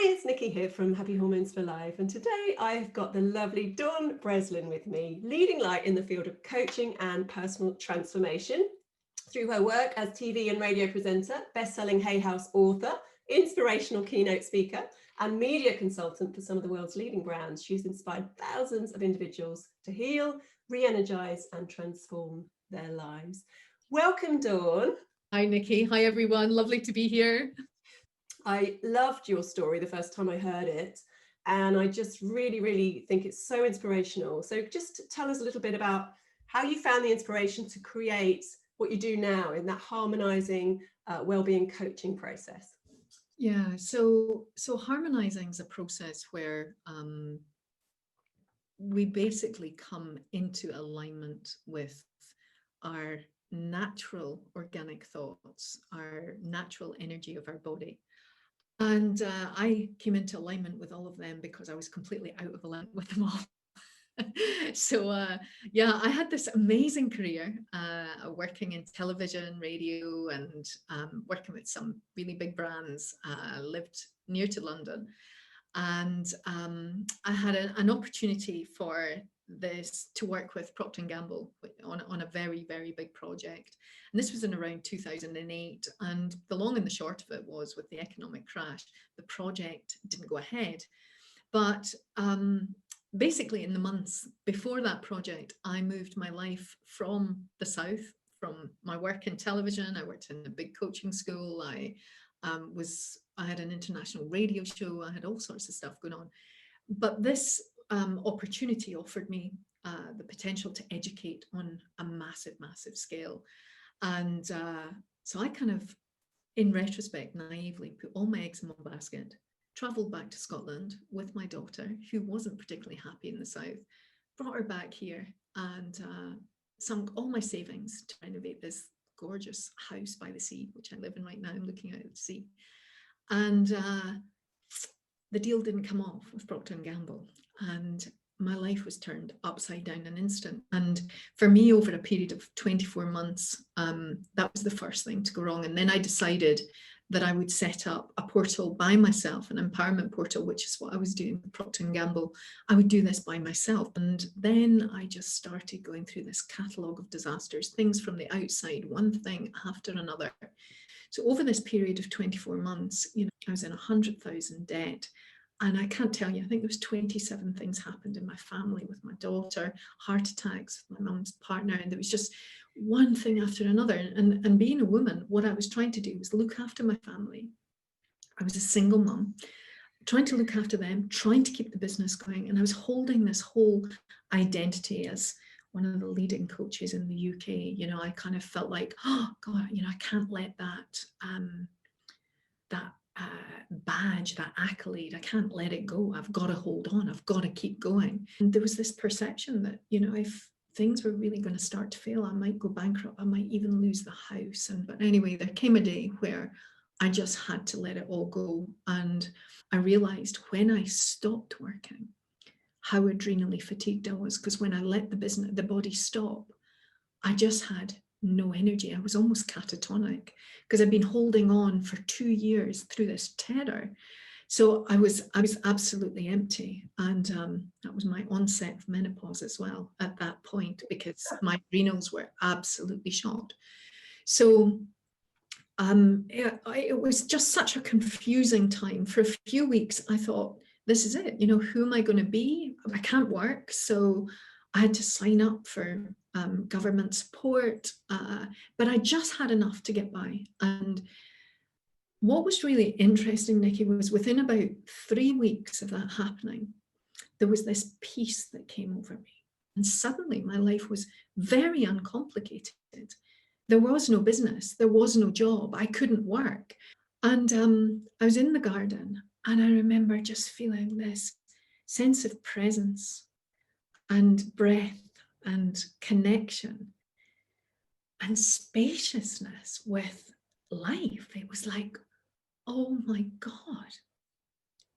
Hi, it's Nikki here from Happy Hormones for Life, and today I've got the lovely Dawn Breslin with me, leading light in the field of coaching and personal transformation. Through her work as TV and radio presenter, best-selling Hay House author, inspirational keynote speaker, and media consultant for some of the world's leading brands, she's inspired thousands of individuals to heal, re-energize, and transform their lives. Welcome, Dawn. Hi, Nikki. Hi, everyone. Lovely to be here. I loved your story the first time I heard it, and I just really think it's so inspirational. So just tell us a little bit about how you found the inspiration to create what you do now in that harmonizing well-being coaching process. Yeah, so harmonizing is a process where we basically come into alignment with our natural organic thoughts, our natural energy of our body. And I came into alignment with all of them because I was completely out of alignment with them all. So yeah, I had this amazing career working in television, radio, and working with some really big brands. Lived near to London, and I had an opportunity for this to work with Procter & Gamble on a very big project. And this was in around 2008. And the long and the short of it was, with the economic crash, the project didn't go ahead. But basically, in the months before that project, I moved my life from the south, from my work in television. I worked in a big coaching school. I had an international radio show. I had all sorts of stuff going on. But this opportunity offered me the potential to educate on a massive scale. And so I kind of, in retrospect, naively put all my eggs in one basket, traveled back to Scotland with my daughter, who wasn't particularly happy in the south, brought her back here, and sunk all my savings to renovate this gorgeous house by the sea, which I live in right now. I'm looking out at the sea. And the deal didn't come off with Procter & Gamble, and my life was turned upside down in an instant. And for me, over a period of 24 months, that was the first thing to go wrong. And then I decided that I would set up a portal by myself, an empowerment portal, which is what I was doing with Procter & Gamble. I would do this by myself. And then I just started going through this catalogue of disasters, things from the outside, one thing after another. So over this period of 24 months, I was in 100,000 debt. And I can't tell you, I think there was 27 things happened in my family with my daughter, heart attacks with my mum's partner, and there was just one thing after another. And being a woman, what I was trying to do was look after my family. I was a single mum, trying to look after them, trying to keep the business going. And I was holding this whole identity as one of the leading coaches in the UK. I kind of felt like, oh God, I can't let that badge, that accolade, I can't let it go. I've got to hold on. I've got to keep going. And there was this perception that, if things were really going to start to fail, I might go bankrupt. I might even lose the house. But anyway, there came a day where I just had to let it all go. And I realized when I stopped working, how adrenally fatigued I was, because when I let the body stop, I just had no energy. I was almost catatonic because I'd been holding on for 2 years through this terror. So I was absolutely empty. And that was my onset of menopause as well at that point, because my adrenals were absolutely shot. So it was just such a confusing time. For a few weeks, I thought, this is it. Who am I going to be? I can't work. So I had to sign up for government support, but I just had enough to get by. And what was really interesting, Nikki, was within about 3 weeks of that happening, there was this peace that came over me. And suddenly my life was very uncomplicated. There was no business, there was no job, I couldn't work. And I was in the garden, and I remember just feeling this sense of presence and breath and connection and spaciousness with life. It was like, oh my God,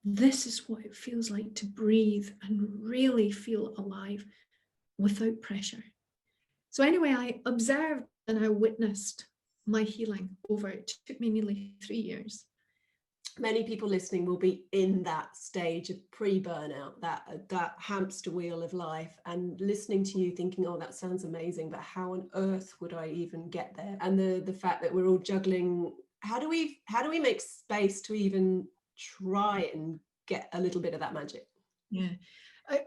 this is what it feels like to breathe and really feel alive without pressure. So anyway, I observed and I witnessed my healing over, it took me nearly 3 years. many people listening will be in that stage of pre-burnout, that hamster wheel of life, and listening to you thinking, oh, that sounds amazing, but how on earth would I even get there? And the fact that we're all juggling, how do we make space to even try and get a little bit of that magic? Yeah.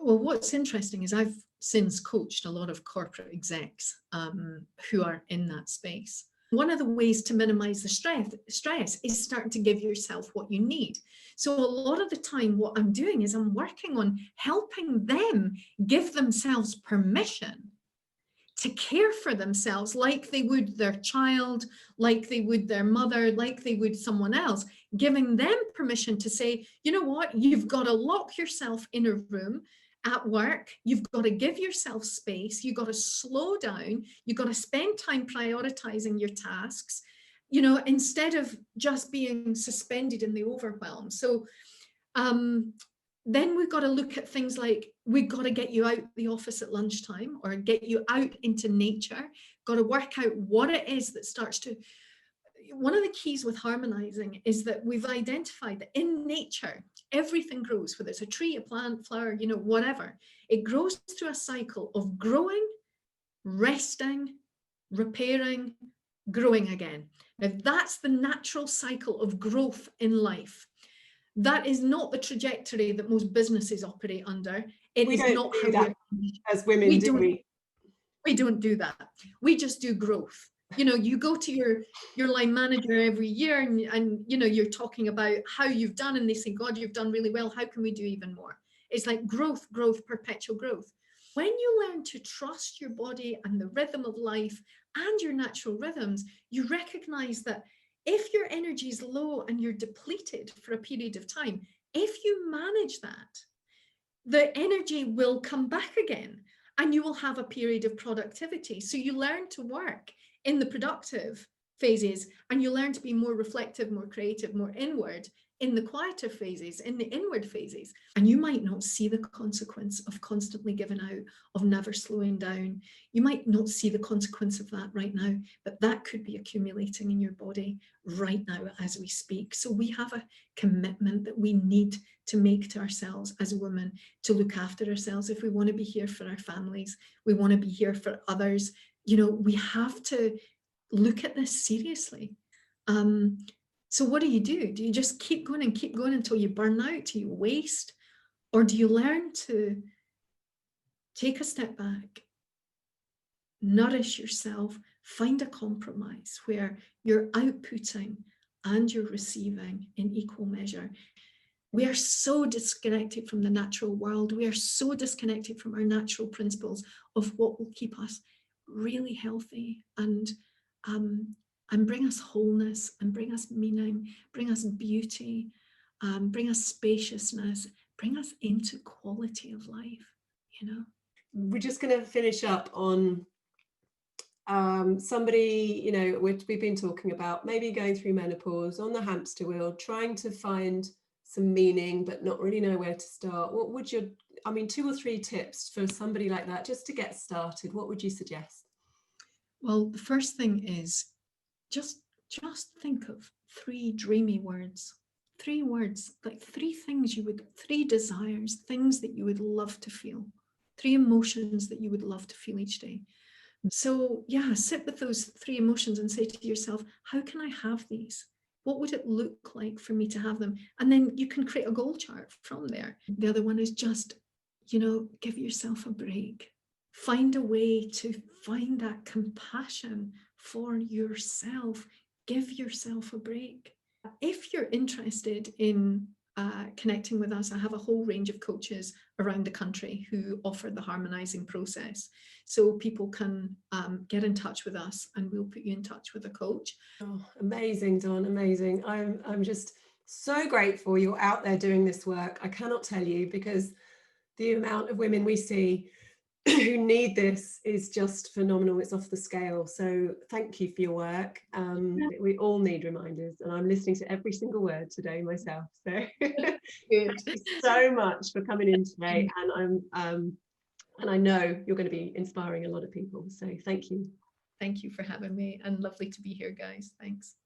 Well, what's interesting is I've since coached a lot of corporate execs who are in that space. One of the ways to minimize the stress is starting to give yourself what you need. So a lot of the time, what I'm doing is I'm working on helping them give themselves permission to care for themselves like they would their child, like they would their mother, like they would someone else, giving them permission to say, you know what, you've got to lock yourself in a room at work, you've got to give yourself space, you've got to slow down, you've got to spend time prioritizing your tasks, you know, instead of just being suspended in the overwhelm. So then we've got to look at things like, we've got to get you out the office at lunchtime or get you out into nature, got to work out what it is that starts to, one of the keys with harmonizing is that we've identified that in nature, everything grows, whether it's a tree, a plant, flower, you know, whatever. It grows through a cycle of growing, resting, repairing, growing again. Now, that's the natural cycle of growth in life. That is not the trajectory that most businesses operate under. It is not how that as women, we do we? We don't do that. We just do growth. You know, you go to your line manager every year and you know, you're talking about how you've done and they say, God, you've done really well. How can we do even more? It's like growth, growth, perpetual growth. When you learn to trust your body and the rhythm of life and your natural rhythms, you recognize that if your energy is low and you're depleted for a period of time, if you manage that, the energy will come back again and you will have a period of productivity. So you learn to work in the productive phases and you learn to be more reflective, more creative, more inward in the quieter phases, in the inward phases. And you might not see the consequence of constantly giving out, of never slowing down. You might not see the consequence of that right now, but that could be accumulating in your body right now as we speak. So we have a commitment that we need to make to ourselves as women to look after ourselves. If we want to be here for our families, we want to be here for others, you know, we have to look at this seriously. So what do? Do you just keep going until you burn out, till you waste? Or do you learn to take a step back, nourish yourself, find a compromise where you're outputting and you're receiving in equal measure? We are so disconnected from the natural world. We are so disconnected from our natural principles of what will keep us really healthy and bring us wholeness and bring us meaning, bring us beauty, bring us spaciousness, bring us into quality of life, you know. We're just going to finish up on somebody, you know, we've been talking about maybe going through menopause, on the hamster wheel, trying to find some meaning, but not really know where to start. What would you, I mean, 2 or 3 tips for somebody like that, just to get started? What would you suggest? Well, the first thing is just think of 3 dreamy words, 3 words, like 3 things you would, 3 desires, things that you would love to feel, 3 emotions that you would love to feel each day. So yeah, sit with those 3 emotions and say to yourself, how can I have these? What would it look like for me to have them? And then you can create a goal chart from there. The other one is just, you know, give yourself a break. Find a way to find that compassion for yourself. Give yourself a break. If you're interested in connecting with us, I have a whole range of coaches around the country who offer the harmonizing process. So people can get in touch with us and we'll put you in touch with a coach. Oh, amazing, Dawn, amazing. I'm just so grateful you're out there doing this work. I cannot tell you, because the amount of women we see who need this is just phenomenal. It's off the scale. So thank you for your work. We all need reminders, and I'm listening to every single word today myself. So thank you so much for coming in today, and I know you're going to be inspiring a lot of people. So thank you. Thank you for having me, and lovely to be here, guys. Thanks.